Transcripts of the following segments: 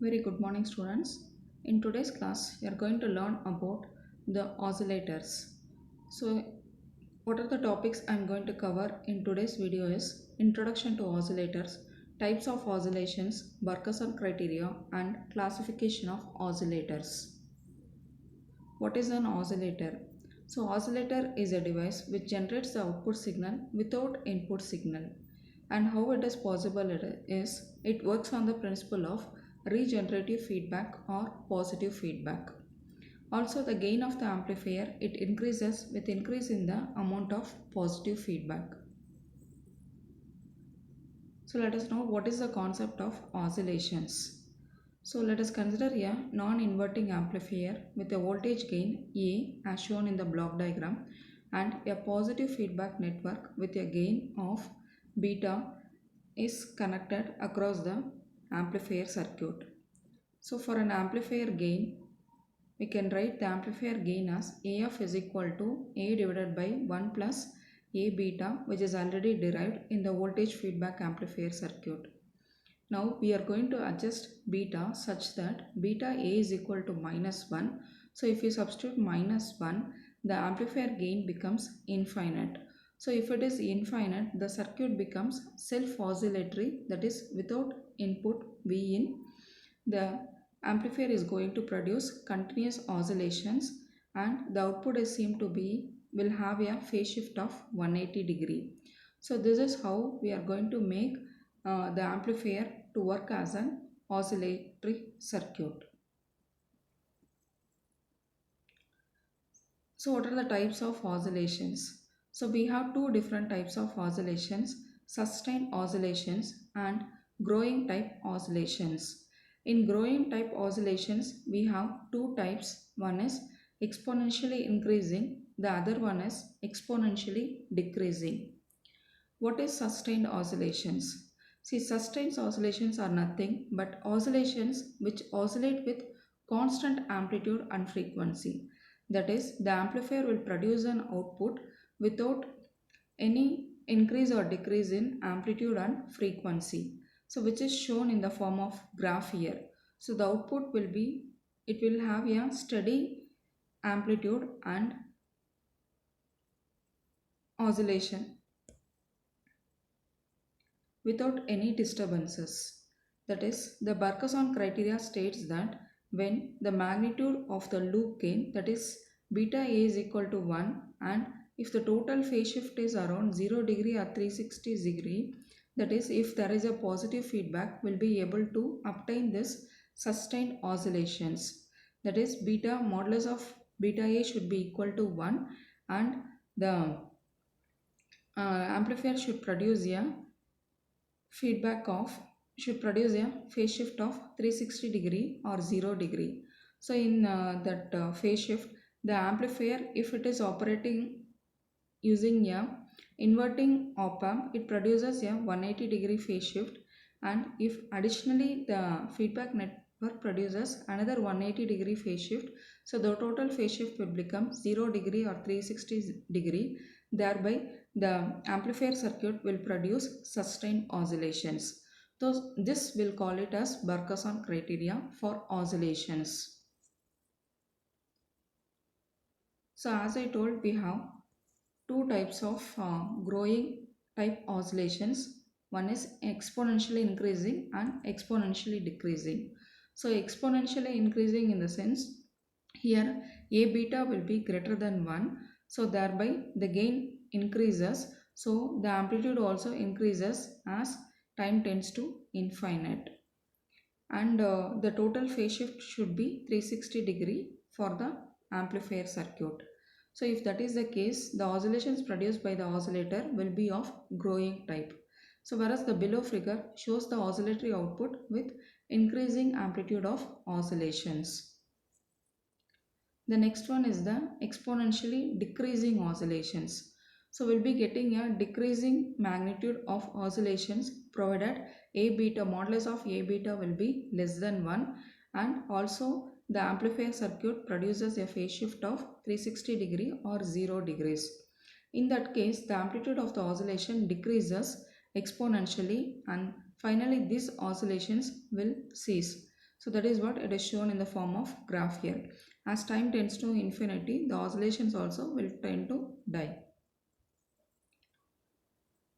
Very good morning, students. In today's class, we are going to learn about the oscillators. So, what are the topics I am going to cover in today's video is Introduction to Oscillators, Types of Oscillations, Burke's criteria, and Classification of Oscillators. What is an oscillator? So, oscillator is a device which generates the output signal without input signal. And how it is possible it works on the principle of regenerative feedback or positive feedback. Also, the gain of the amplifier it increases with increase in the amount of positive feedback. So let us know what is the concept of oscillations. So let us consider a non-inverting amplifier with a voltage gain A as shown in the block diagram and a positive feedback network with a gain of beta is connected across the amplifier circuit. So for an amplifier gain, we can write the amplifier gain as AF is equal to A divided by 1 plus A beta, which is already derived in the voltage feedback amplifier circuit. Now we are going to adjust beta such that beta A is equal to minus 1. So if you substitute minus 1, the amplifier gain becomes infinite. So if it is infinite, the circuit becomes self-oscillatory, that is without input V in. The amplifier is going to produce continuous oscillations and the output is seen to be will have a phase shift of 180 degree. So this is how we are going to make the amplifier to work as an oscillatory circuit. So what are the types of oscillations? So we have two different types of oscillations, sustained oscillations and growing type oscillations. In growing type oscillations, we have two types. One is exponentially increasing, the other one is exponentially decreasing. What is sustained oscillations? See, sustained oscillations are nothing but oscillations which oscillate with constant amplitude and frequency. That is, the amplifier will produce an output without any increase or decrease in amplitude and frequency. So, which is shown in the form of graph here. So, the output will be, it will have a steady amplitude and oscillation without any disturbances. That is, the Burke's criteria states that when the magnitude of the loop gain, that is beta A is equal to 1, and if the total phase shift is around 0 degree or 360 degree, that is if there is a positive feedback, will be able to obtain this sustained oscillations. That is beta modulus of beta A should be equal to 1 and the amplifier should produce a feedback of should produce a phase shift of 360 degree or 0 degree. So in that phase shift, the amplifier, if it is operating using a inverting op amp, it produces a 180 degree phase shift, and if additionally the feedback network produces another 180 degree phase shift, so the total phase shift will become 0 degree or 360 degree. Thereby the amplifier circuit will produce sustained oscillations. So this will call it as Burke's criteria for oscillations. So as I told, we have two types of growing type oscillations. One is exponentially increasing and exponentially decreasing. So exponentially increasing in the sense here A beta will be greater than 1. So thereby the gain increases. So the amplitude also increases as time tends to infinite. And the total phase shift should be 360 degree for the amplifier circuit. So if that is the case, the oscillations produced by the oscillator will be of growing type. So whereas the below figure shows the oscillatory output with increasing amplitude of oscillations. The next one is the exponentially decreasing oscillations. So we'll be getting a decreasing magnitude of oscillations provided A beta modulus of A beta will be less than 1, and also the amplifier circuit produces a phase shift of 360 degree or 0 degrees. In that case, the amplitude of the oscillation decreases exponentially and finally these oscillations will cease. So that is what it is shown in the form of graph here. As time tends to infinity, the oscillations also will tend to die.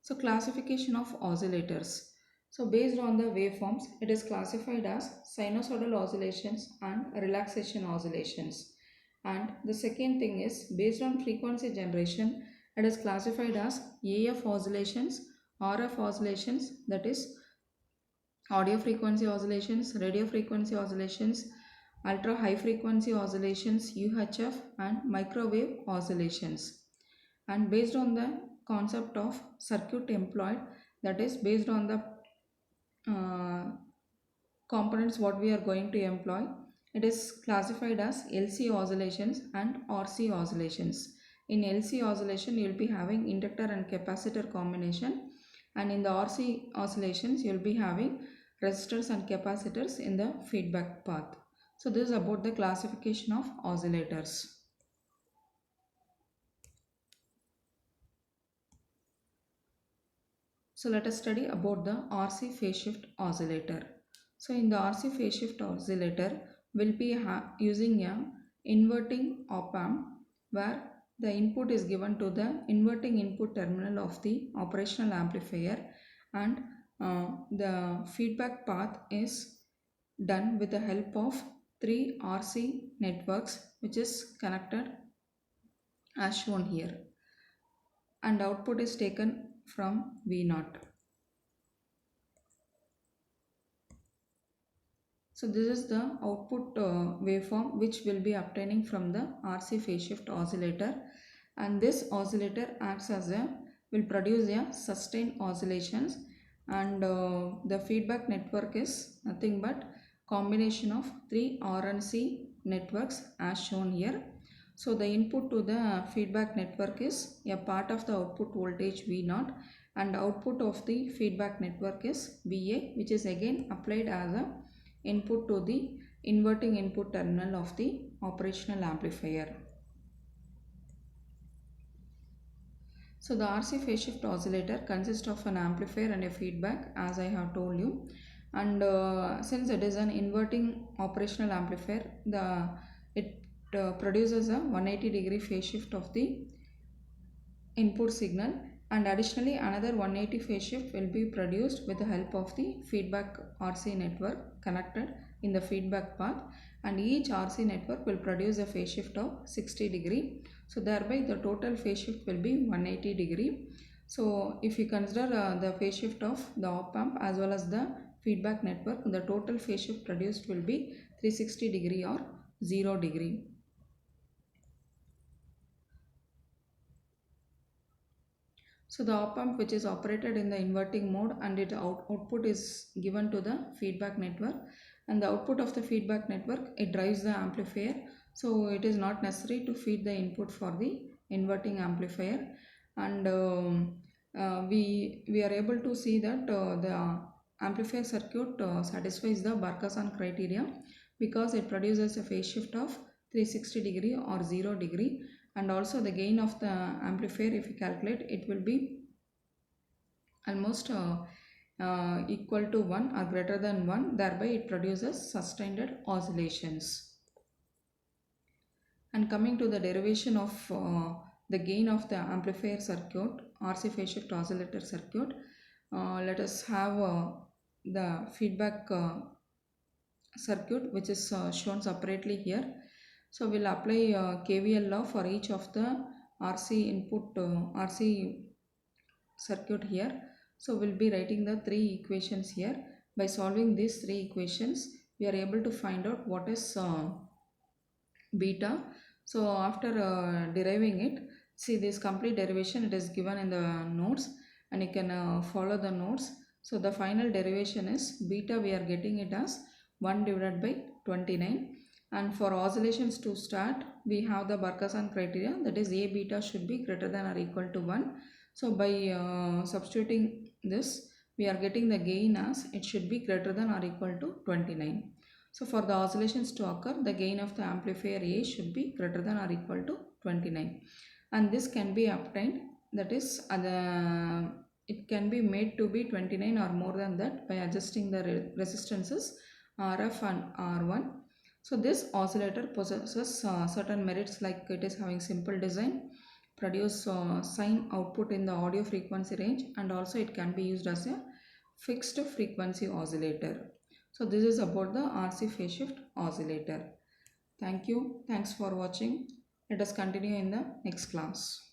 So classification of oscillators. So based on the waveforms, it is classified as sinusoidal oscillations and relaxation oscillations. And the second thing is based on frequency generation, it is classified as AF oscillations, RF oscillations, that is audio frequency oscillations, radio frequency oscillations, ultra high frequency oscillations, UHF, and microwave oscillations. And based on the concept of circuit employed, that is based on the uh, components what we are going to employ, it is classified as LC oscillations and RC oscillations. In LC oscillation you will be having inductor and capacitor combination, and in the RC oscillations you will be having resistors and capacitors in the feedback path. So this is about the classification of oscillators. So let us study about the RC phase shift oscillator. So in the RC phase shift oscillator, we'll be using a inverting op amp where the input is given to the inverting input terminal of the operational amplifier, and the feedback path is done with the help of three RC networks which is connected as shown here, and output is taken from V0. So this is the output waveform which will be obtaining from the RC phase shift oscillator, and this oscillator acts as a will produce a sustained oscillations, and the feedback network is nothing but combination of three RNC networks as shown here. So the input to the feedback network is a part of the output voltage V0, and output of the feedback network is VA, which is again applied as a input to the inverting input terminal of the operational amplifier. So the RC phase shift oscillator consists of an amplifier and a feedback, as I have told you, and since it is an inverting operational amplifier, it produces a 180-degree phase shift of the input signal, and additionally another 180 phase shift will be produced with the help of the feedback RC network connected in the feedback path, and each RC network will produce a phase shift of 60-degree. So thereby the total phase shift will be 180-degree. So if you consider the phase shift of the op amp as well as the feedback network, the total phase shift produced will be 360-degree or 0-degree. So the op amp which is operated in the inverting mode, and its output is given to the feedback network, and the output of the feedback network, it drives the amplifier. So it is not necessary to feed the input for the inverting amplifier, and we are able to see that the amplifier circuit satisfies the Barkhasan criteria because it produces a phase shift of 360-degree or 0-degree, and also the gain of the amplifier, if you calculate, it will be almost equal to 1 or greater than 1, thereby it produces sustained oscillations. And coming to the derivation of the gain of the amplifier circuit, RC phase shift oscillator circuit, let us have the feedback circuit which is shown separately here. So we'll apply KVL law for each of the RC input RC circuit here. So we'll be writing the three equations here. By solving these three equations, we are able to find out what is beta. So after deriving it, see this complete derivation, it is given in the notes, and you can follow the notes. So the final derivation is beta, we are getting it as 1 divided by 29, and for oscillations to start we have the Barkhasan criteria, that is A beta should be greater than or equal to 1. So by substituting this, we are getting the gain as it should be greater than or equal to 29. So for the oscillations to occur, the gain of the amplifier A should be greater than or equal to 29, and this can be obtained, that is it can be made to be 29 or more than that by adjusting the resistances RF and R1. So this oscillator possesses certain merits like it is having simple design, produce sine output in the audio frequency range, and also it can be used as a fixed frequency oscillator. So this is about the RC phase shift oscillator. Thank you. Thanks for watching. Let us continue in the next class.